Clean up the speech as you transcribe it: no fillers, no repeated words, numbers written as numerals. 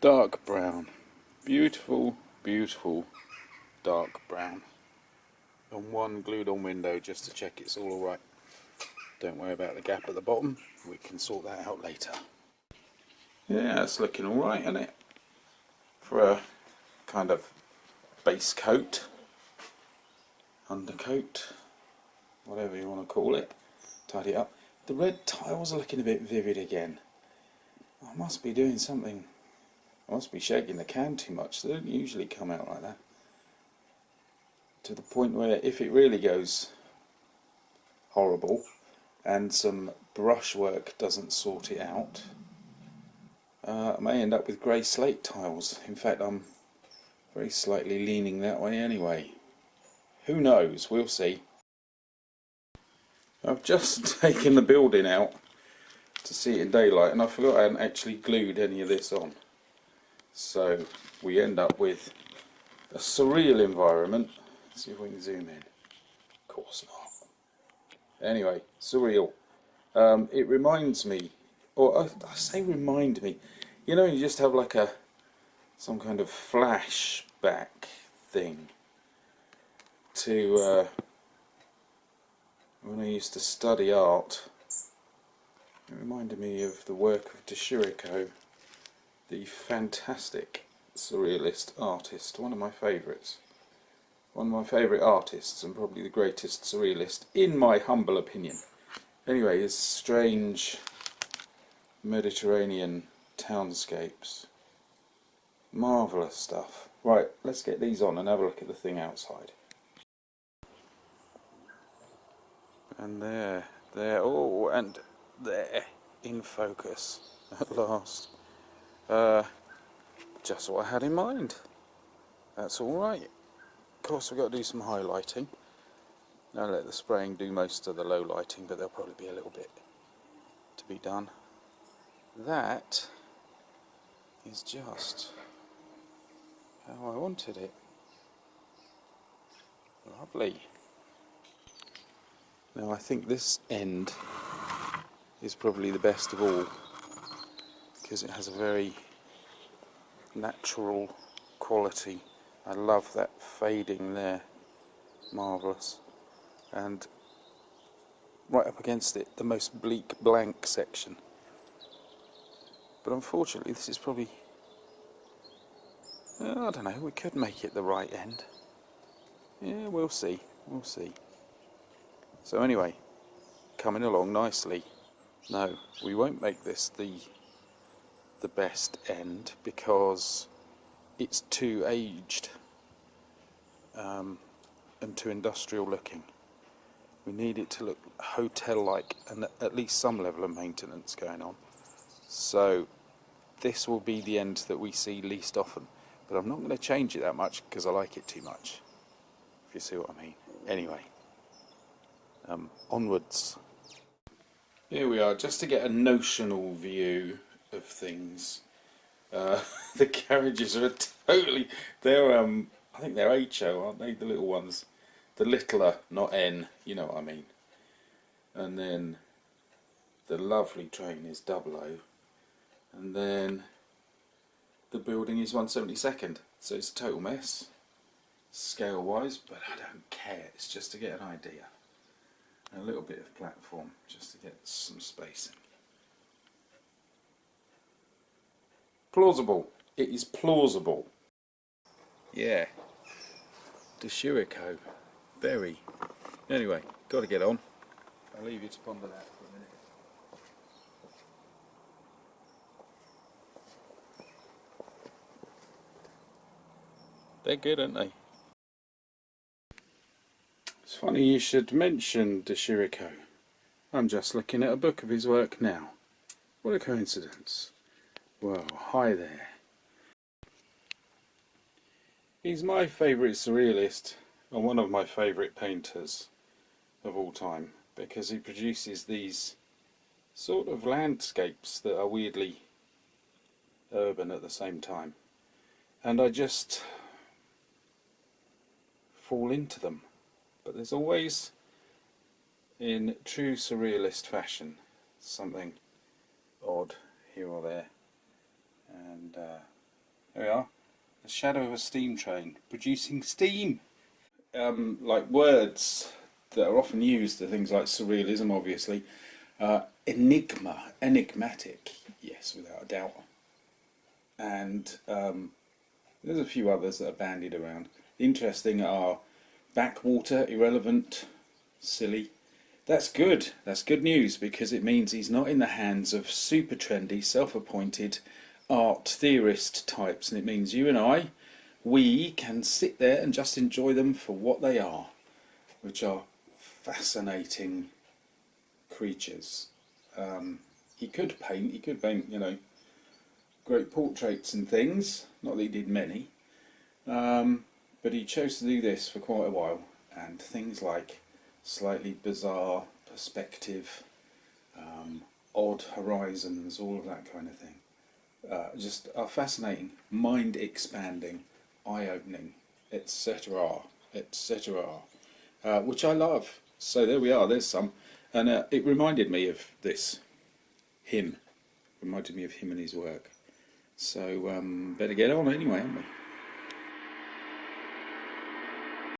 Dark brown. Beautiful, beautiful dark brown. And one glued on window just to check it's all alright. Don't worry about the gap at the bottom, we can sort that out later. Yeah, it's looking alright, isn't it? For a kind of base coat, undercoat, whatever you want to call it. Tidy it up. The red tiles are looking a bit vivid again. I must be doing something. I must be shaking the can too much. They don't usually come out like that. To the point where if it really goes horrible and some brushwork doesn't sort it out, I may end up with grey slate tiles. In fact, I'm very slightly leaning that way anyway. Who knows? We'll see. I've just taken the building out to see it in daylight, and I forgot I hadn't actually glued any of this on. So we end up with a surreal environment. Let's see if we can zoom in. Of course not. Anyway, surreal. It reminds me, or I say remind me, you know, you just have like some kind of flashback thing to when I used to study art. It reminded me of the work of De Chirico, the fantastic surrealist artist, one of my favourites. One of my favourite artists, and probably the greatest surrealist, in my humble opinion. Anyway, his strange Mediterranean townscapes. Marvellous stuff. Right, let's get these on and have a look at the thing outside. And there, oh, and there, in focus, at last. Just what I had in mind. That's alright. Of course we've got to do some highlighting. I'll let the spraying do most of the low lighting, but there'll probably be a little bit to be done. That is just how I wanted it. Lovely. Now I think this end is probably the best of all, because it has a very natural quality. I love that fading there, marvellous. And right up against it, the most bleak blank section. But unfortunately this is probably, I don't know, we could make it the right end. Yeah, we'll see, we'll see. So anyway, coming along nicely. No, we won't make this the best end because it's too aged and too industrial looking. We need it to look hotel-like and at least some level of maintenance going on. So this will be the end that we see least often, but I'm not going to change it that much because I like it too much, if you see what I mean. Anyway, onwards. Here we are, just to get a notional view of things. The carriages are totally, they're I think they're HO, aren't they, the little ones? The littler, not N, you know what I mean. And then the lovely train is 00, and then the building is 172nd, so it's a total mess scale wise, but I don't care, it's just to get an idea. And a little bit of platform just to get some spacing. Plausible. It is plausible. Yeah. De Chirico. Very. Anyway, got to get on. I'll leave you to ponder that for a minute. They're good, aren't they? It's funny you should mention De Chirico. I'm just looking at a book of his work now. What a coincidence. Well, hi there. He's my favourite surrealist, and one of my favourite painters of all time, because he produces these sort of landscapes that are weirdly urban at the same time. And I just fall into them. But there's always, in true surrealist fashion, something odd here or there. And There we are. The shadow of a steam train producing steam. Like words that are often used are things like surrealism, obviously. Enigma, enigmatic, yes, without a doubt. And there's a few others that are bandied around. Interesting are backwater, irrelevant, silly. That's good. That's good news because it means he's not in the hands of super trendy, self-appointed art theorist types, and it means you and I, we can sit there and just enjoy them for what they are, which are fascinating creatures. He could paint, you know, great portraits and things. Not that he did many, but he chose to do this for quite a while, and things like slightly bizarre perspective, odd horizons, all of that kind of thing, just are fascinating, mind expanding, eye opening, etc., etc., which I love. So there we are, there's some, and it reminded me of this, him, reminded me of him and his work. So better get on anyway, haven't we?